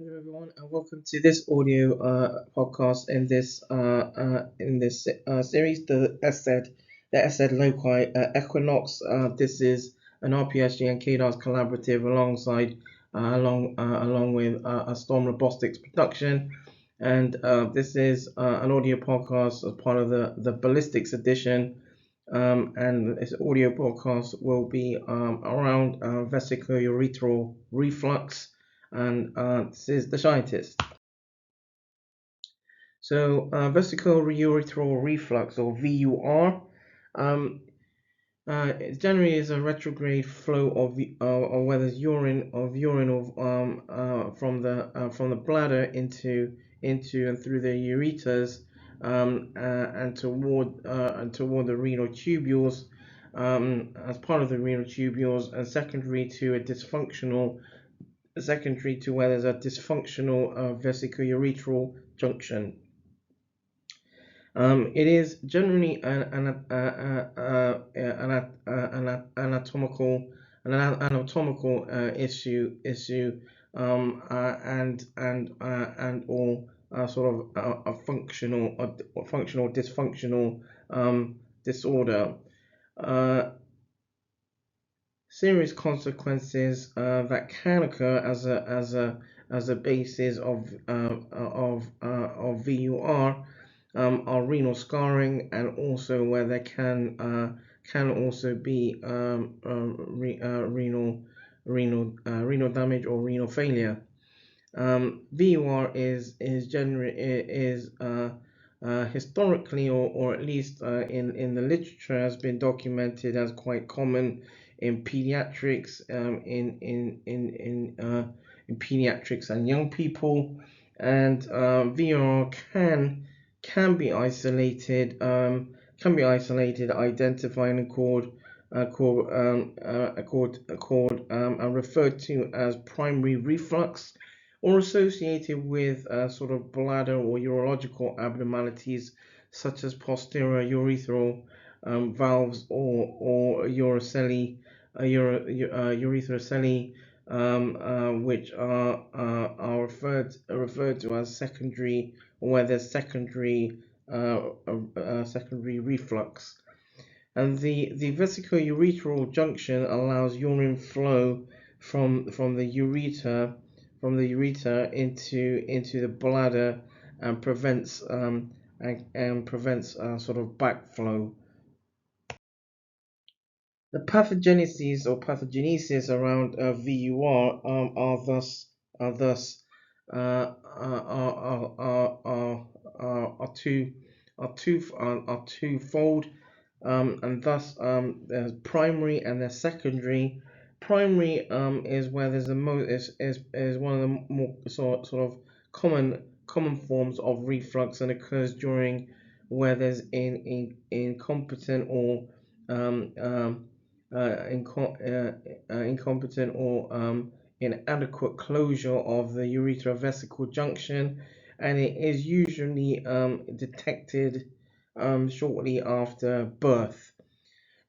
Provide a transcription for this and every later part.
Hello everyone, and welcome to this audio podcast in this series, the SZ Loci Equinox. This is an RPSG and KDARs collaborative along with a ZtormLabostix production, and this is an audio podcast as part of the ballistics edition. And this audio podcast will be around vesicoureteral reflux, and this is the scientist. So, vesicoureteral reflux, or VUR, it generally is a retrograde flow of whether it's urine from the bladder into and through the ureters, and toward the renal tubules, as part of the renal tubules, and secondary to where there's a dysfunctional vesicoureteral junction. It is generally an anatomical issue, and or sort of a functional dysfunctional disorder. Serious consequences that can occur as a basis of VUR are renal scarring, and also where there can also be renal damage or renal failure. VUR is historically, or at least in the literature, has been documented as quite common in paediatrics, in pediatrics and young people, and VUR can be isolated, identified and referred to as primary reflux, or associated with sort of bladder or urological abnormalities such as posterior urethral valves, or urethrocelli, which are referred to as secondary, or where there's secondary reflux. And the vesicoureteral junction allows urine flow from the ureter into the bladder, and prevents sort of backflow. The pathogenesis around VUR are twofold, and thus there's primary and there's secondary. Primary is where there's is one of the more sort of common forms of reflux, and occurs during where there's incompetent or incompetent or inadequate closure of the uretero-vesical junction, and it is usually detected shortly after birth.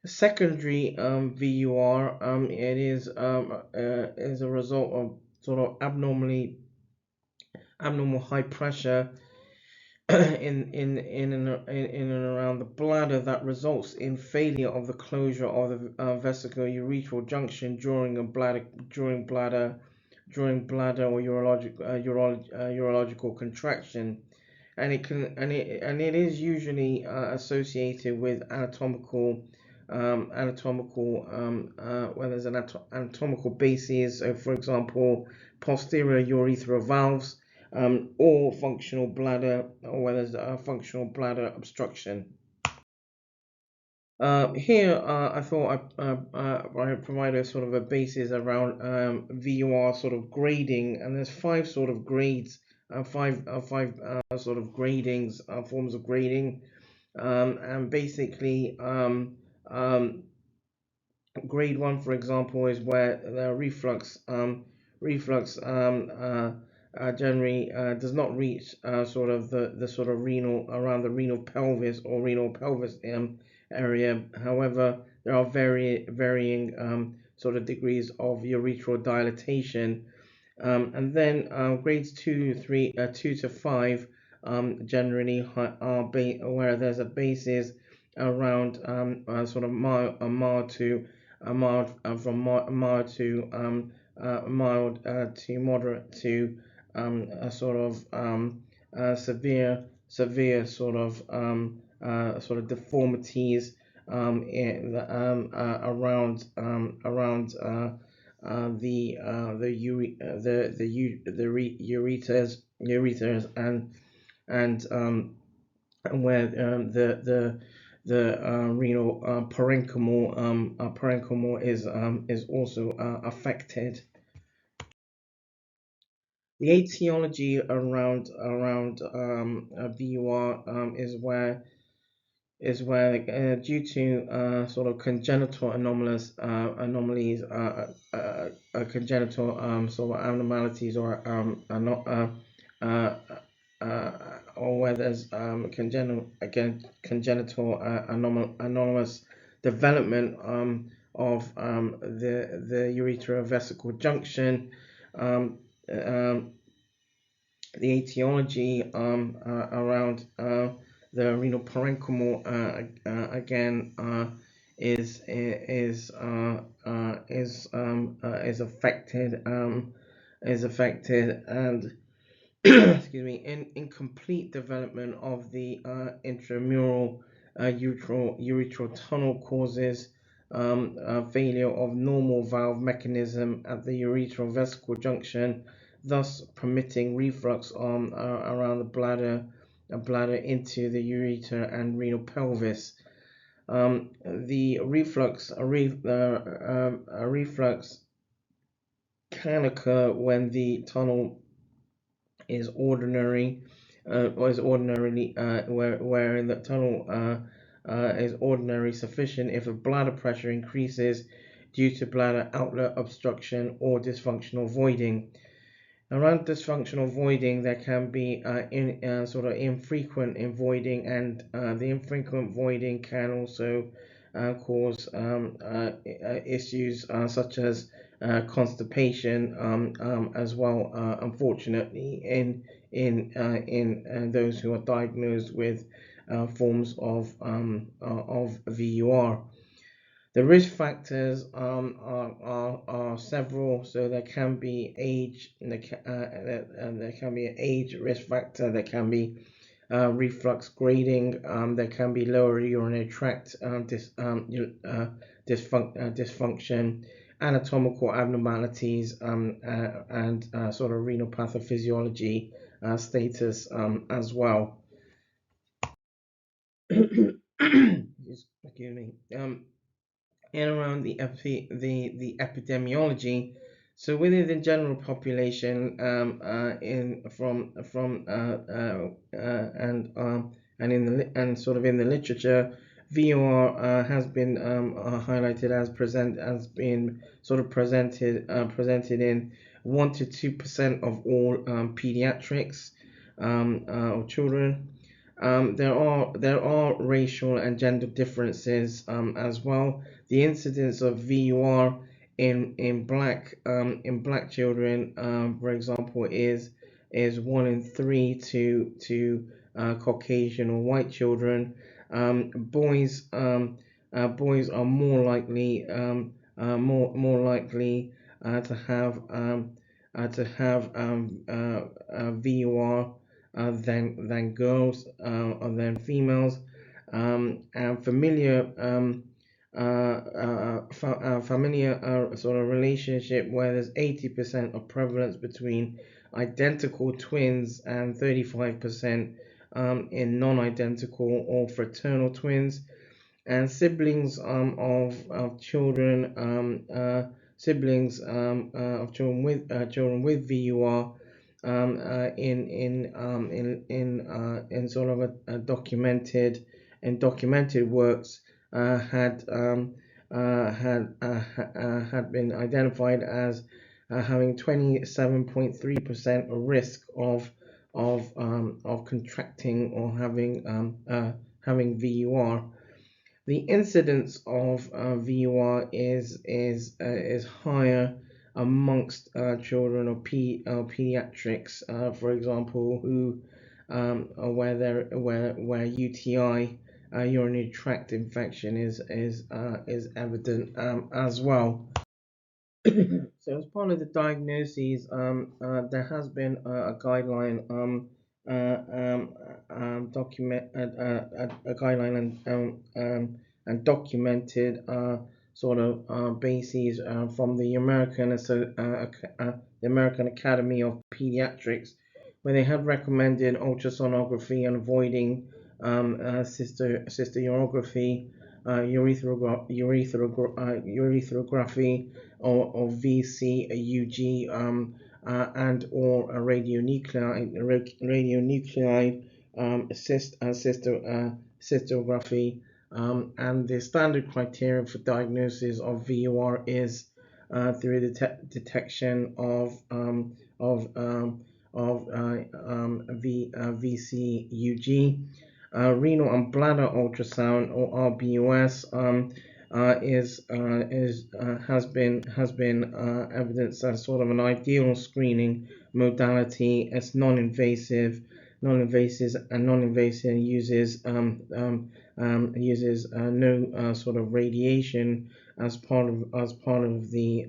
Secondary VUR, it is a result of sort of abnormal high pressure in and around the bladder, that results in failure of the closure of the vesicoureteral junction during bladder or urological contraction, and it is usually associated with anatomical where there's an anatomical basis. So, for example, posterior urethral valves, or functional bladder, or where there's a functional bladder obstruction. Here, I thought I provide a sort of a basis around VUR sort of grading, and there's five sort of grades, five sort of gradings, forms of grading, and basically grade 1, for example, is where the reflux generally does not reach sort of the sort of renal, around the renal pelvis or renal pelvis area. However, there are varying sort of degrees of urethral dilatation, And then grades 2 to 5 generally are where there's a basis around sort of mild to mild to moderate to a sort of severe sort of deformities around the ureters and where the renal parenchymal is also affected. The etiology around VUR is where due to sort of congenital anomalies, congenital sort of abnormalities or where there's congenital anomalous development of the uretero-vesical junction. The etiology around the renal parenchymal again is affected and excuse me, incomplete development of the intramural ureteral tunnel causes failure of normal valve mechanism at the ureteral vesical junction, thus permitting reflux around the bladder into the ureter and renal pelvis. The reflux can occur when the tunnel is ordinary or is ordinarily where the tunnel is ordinary sufficient if the bladder pressure increases due to bladder outlet obstruction or dysfunctional voiding. Around dysfunctional voiding, there can be sort of infrequent voiding, and the infrequent voiding can also cause issues such as constipation as well. Unfortunately, in those who are diagnosed with forms of VUR. The risk factors are several, so there can be age, and there can be an age risk factor. There can be reflux grading. There can be lower urinary tract dysfunction, anatomical abnormalities, and sort of renal pathophysiology status as well. Excuse me. And around the epidemiology, so within the general population, and sort of in the literature, VUR has been highlighted as being sort of presented in 1 to 2% of all paediatrics or children. There are racial and gender differences as well. The incidence of VUR in black children, for example, is 1 in 3 to Caucasian or white children. Boys are more likely to have VUR than girls or than females, and familiar sort of relationship where there's 80% of prevalence between identical twins and 35% in non-identical or fraternal twins, and siblings of children with VUR in sort of a documented works had been identified as having 27.3% risk of contracting or having VUR. The incidence of VUR is higher amongst children or pediatrics, for example, who where UTI, urinary tract infection is evident as well. So as part of the diagnoses, there has been a guideline a guideline and documented sort of bases from the American Academy of Pediatrics, where they have recommended ultrasonography and avoiding cystoscopy, urethrophy, or VCUG, and or a radionuclide cystography, and the standard criterion for diagnosis of VUR is through the detection of VCUG. Renal and bladder ultrasound, or RBUS, has been evidenced as sort of an ideal screening modality. It's non-invasive, uses no sort of radiation as part of the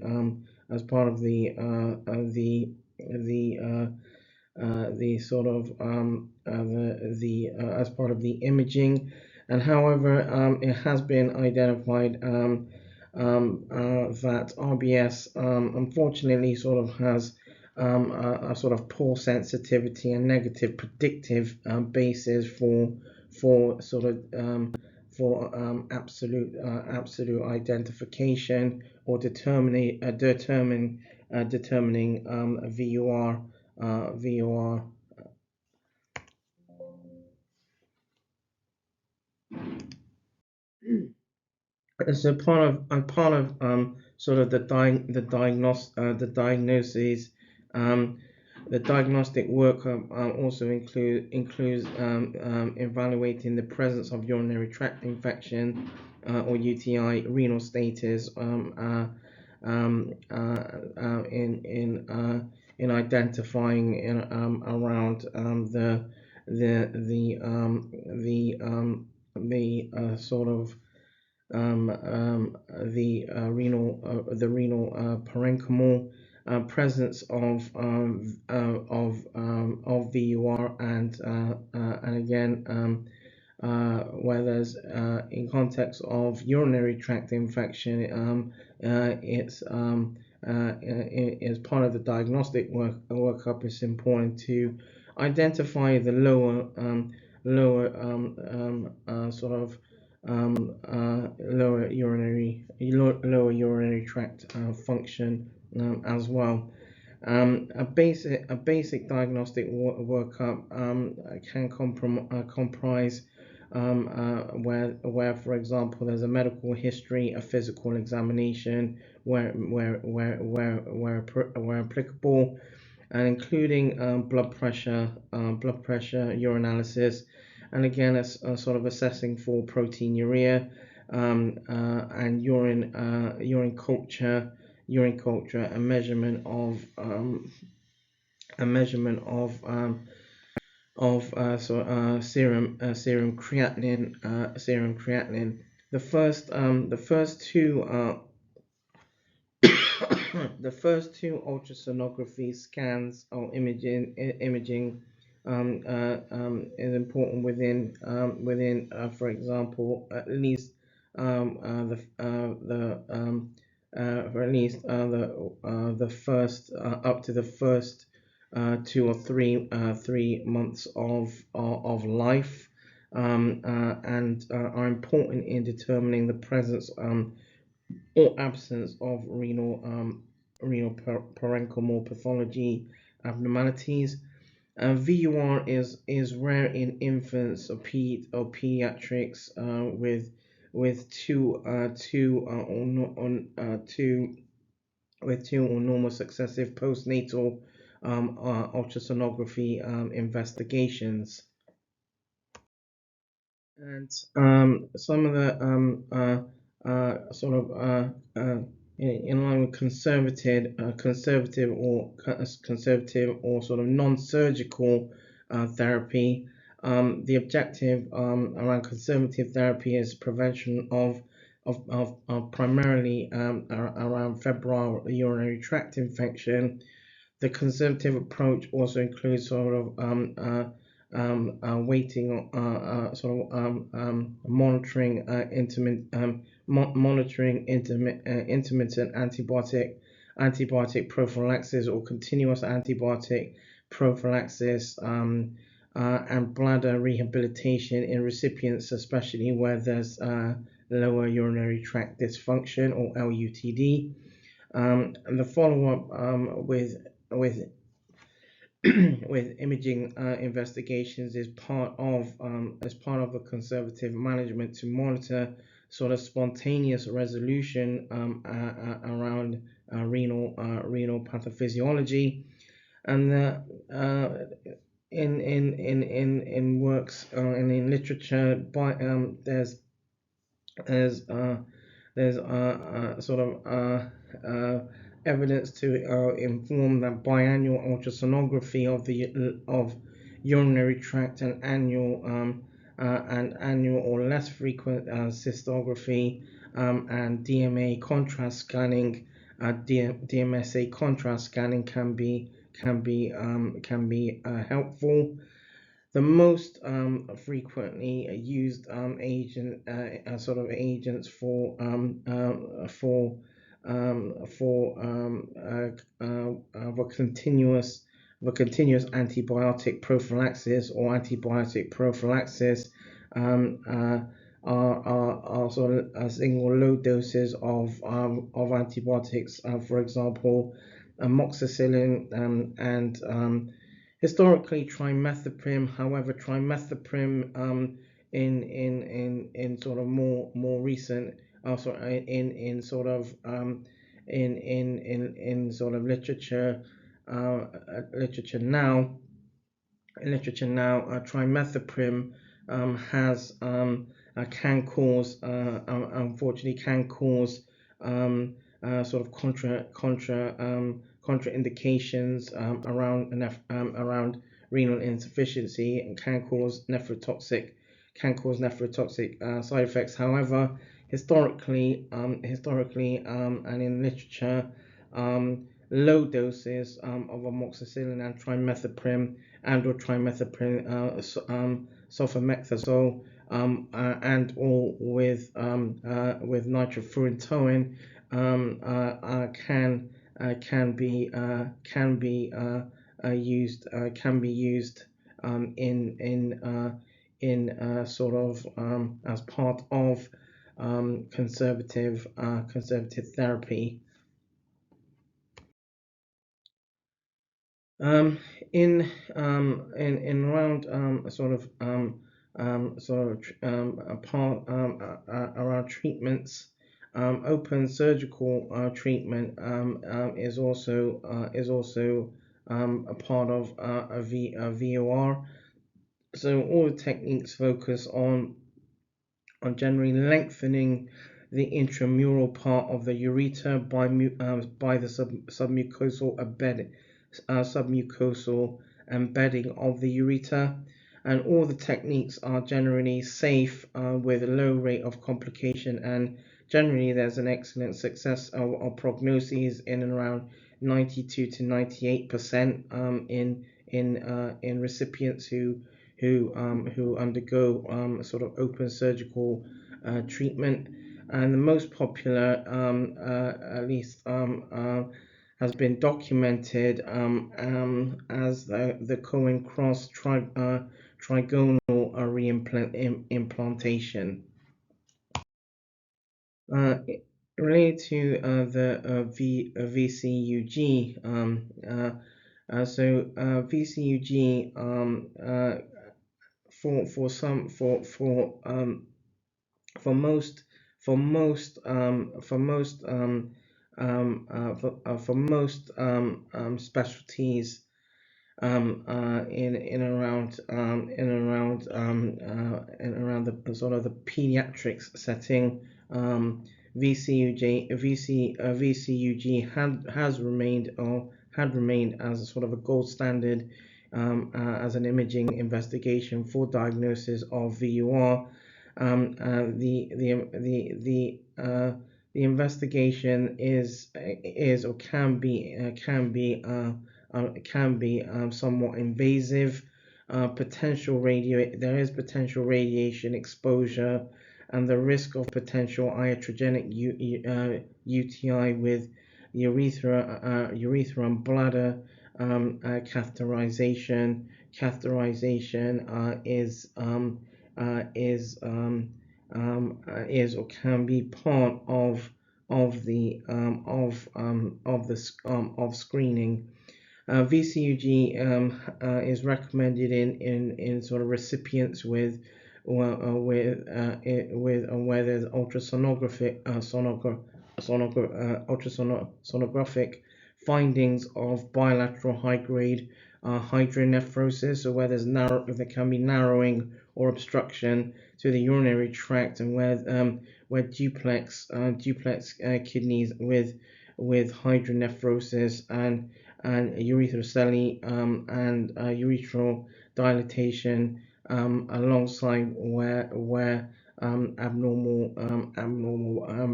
sort of as part of the imaging. And however, it has been identified that RBS unfortunately sort of has a sort of poor sensitivity and negative predictive basis for sort of absolute identification or determining VUR. So part of sort of the diagnosis, the diagnostic workup also includes evaluating the presence of urinary tract infection or UTI, renal status, in identifying around the sort of the renal parenchymal, presence of VUR, and again, where there's in context of urinary tract infection, it's as part of the diagnostic workup. It's important to identify the lower sort of lower urinary tract function as well. A basic diagnostic workup can comprise where, for example, there's a medical history, a physical examination where applicable, and including blood pressure, urinalysis, and again, as sort of assessing for proteinuria, and urine culture, a measurement of serum creatinine. The first two the first two ultrasonography scans or imaging is important within for example, at least the first up to the first 2 or 3 months of life, and are important in determining the presence or absence of renal parenchymal pathology abnormalities. VUR is rare in infants or pediatrics with two or normal successive postnatal ultrasonography investigations. And some of the in line with conservative or sort of non-surgical therapy. The objective around conservative therapy is prevention of primarily around febrile urinary tract infection. The conservative approach also includes sort of waiting, monitoring intermittent antibiotic prophylaxis or continuous antibiotic prophylaxis, and bladder rehabilitation in recipients, especially where there's lower urinary tract dysfunction or LUTD. And the follow-up with with imaging investigations is part of the conservative management to monitor sort of spontaneous resolution around renal pathophysiology, and in works and in literature, there's sort of evidence to inform that biannual ultrasonography of urinary tract and annual or less frequent cystography and DMA contrast scanning, DMSA contrast scanning can be helpful. The most frequently used agents for continuous antibiotic prophylaxis or antibiotic prophylaxis are sort of single low doses of antibiotics, for example, amoxicillin and historically trimethoprim. However, trimethoprim in sort of more recent, also in sort of in sort of literature now, trimethoprim has can cause unfortunately can cause sort of contraindications around renal insufficiency, and can cause nephrotoxic side effects. However, historically and in literature, low doses of amoxicillin and trimethoprim or trimethoprim sulfamethoxazole and or with nitrofurantoin can be used in sort of as part of conservative therapy. In around around treatments, open surgical treatment is also a part of a VUR. So all the techniques focus on generally lengthening the intramural part of the ureter by the submucosal embedding of the ureter, and all the techniques are generally safe with a low rate of complication, and generally there's an excellent success of prognosis in and around 92 to 98% in recipients who undergo sort of open surgical treatment. And the most popular, at least has been documented as the Cohen-Cross trigonal reimplantation. Related to the VCUG, so VCUG for most specialties in around the sort of the paediatrics setting, VCUG had remained as a sort of a gold standard as an imaging investigation for diagnosis of VUR. The investigation is or can be somewhat invasive. There is potential radiation exposure, and the risk of potential iatrogenic UTI with urethra and bladder catheterization. Is or can be part of screenning. VCUG is recommended in sort of recipients with where there's ultrasonographic findings of bilateral high-grade hydronephrosis, so where there can be narrowing or obstruction to the urinary tract, and where duplex kidneys with hydronephrosis and urethrocelly and urethral dilatation, alongside where abnormal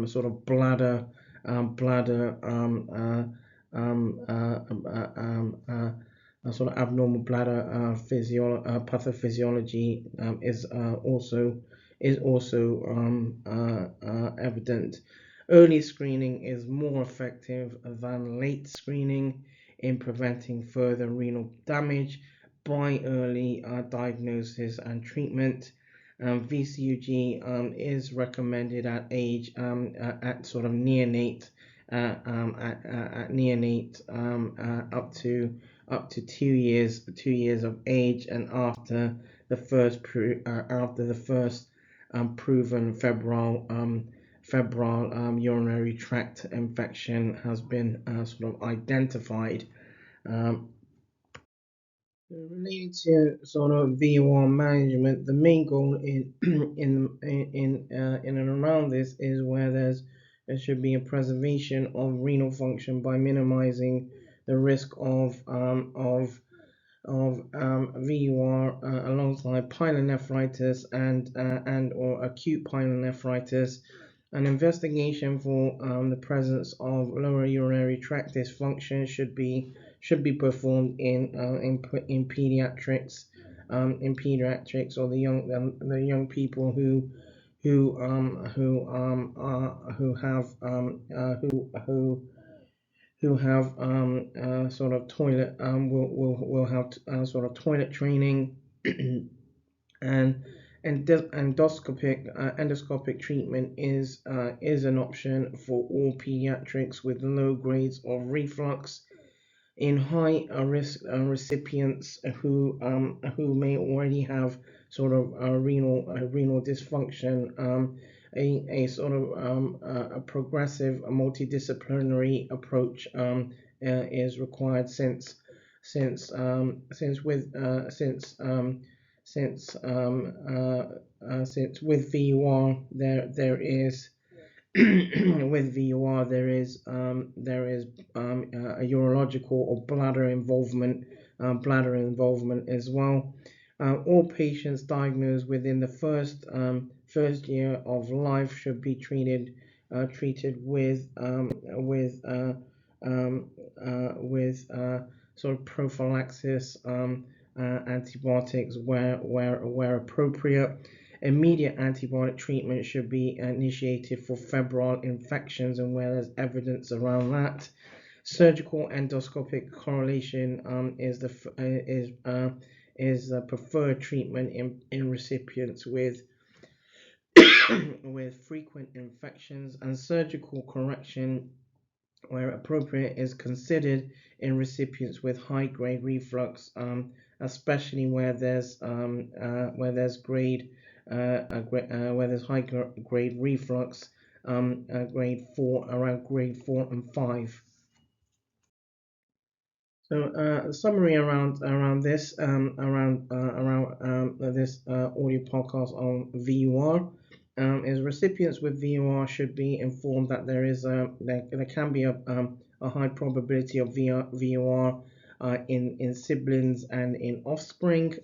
sort of bladder sort of abnormal bladder pathophysiology is also evident. Early screening is more effective than late screening in preventing further renal damage by early diagnosis and treatment. VCUG is recommended at age at sort of neonate up to 2 years of age, and after the first proven febrile urinary tract infection has been sort of identified. Related to sort of VUR management, the main goal in and around this is where there should be a preservation of renal function by minimizing the risk of VUR alongside pyelonephritis and or acute pyelonephritis. An investigation for the presence of lower urinary tract dysfunction should be performed in pediatrics, or the young people who have sort of toilet will have sort of toilet training. And endoscopic treatment is an option for all pediatrics with low grades of reflux. In high risk recipients who may already have sort of renal dysfunction, a sort of a progressive multidisciplinary approach is required, since with VUR there is with VUR there is a urological or bladder involvement as well. All patients diagnosed within the first year of life should be treated with sort of prophylaxis antibiotics where appropriate. Immediate antibiotic treatment should be initiated for febrile infections and where there's evidence around that. Surgical endoscopic correlation is the preferred treatment in recipients with with frequent infections, and surgical correction where appropriate is considered in recipients with high-grade reflux, especially where there's high-grade reflux, grade 4 and 5. So summary around this this audio podcast on VUR. is recipients with VUR should be informed that there can be a high probability of VUR in siblings and in offspring.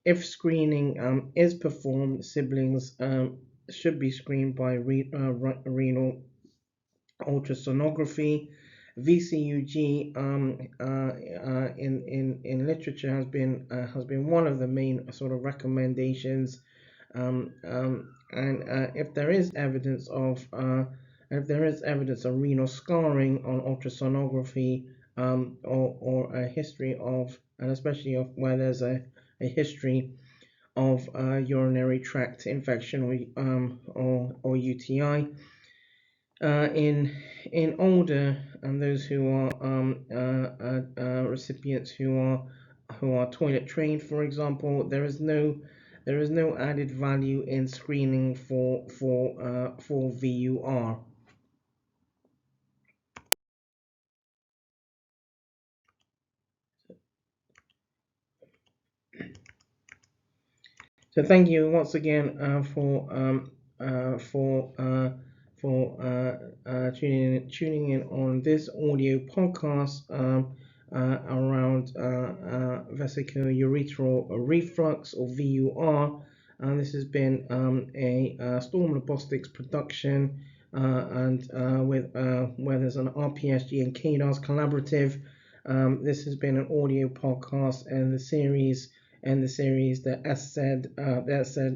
If screening is performed, siblings should be screened by renal ultrasonography. VCUG in literature has been one of the main sort of recommendations, and if there is evidence of renal scarring on ultrasonography, or a history of, and especially of where there's a history of urinary tract infection or UTI. In older and those who are recipients who are toilet trained, for example, there is no added value in screening for VUR. So thank you once again for tuning in on this audio podcast around vesicoureteral reflux, or VUR. This has been a ZtormLabostix production, and where there's an RPSG and KDARs collaborative. This has been an audio podcast in the series the SZ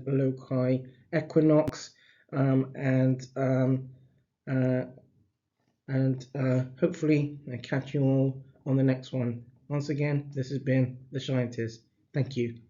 loci equinox, and hopefully I catch you all on the next one. Once again, this has been The Scientist. Thank you.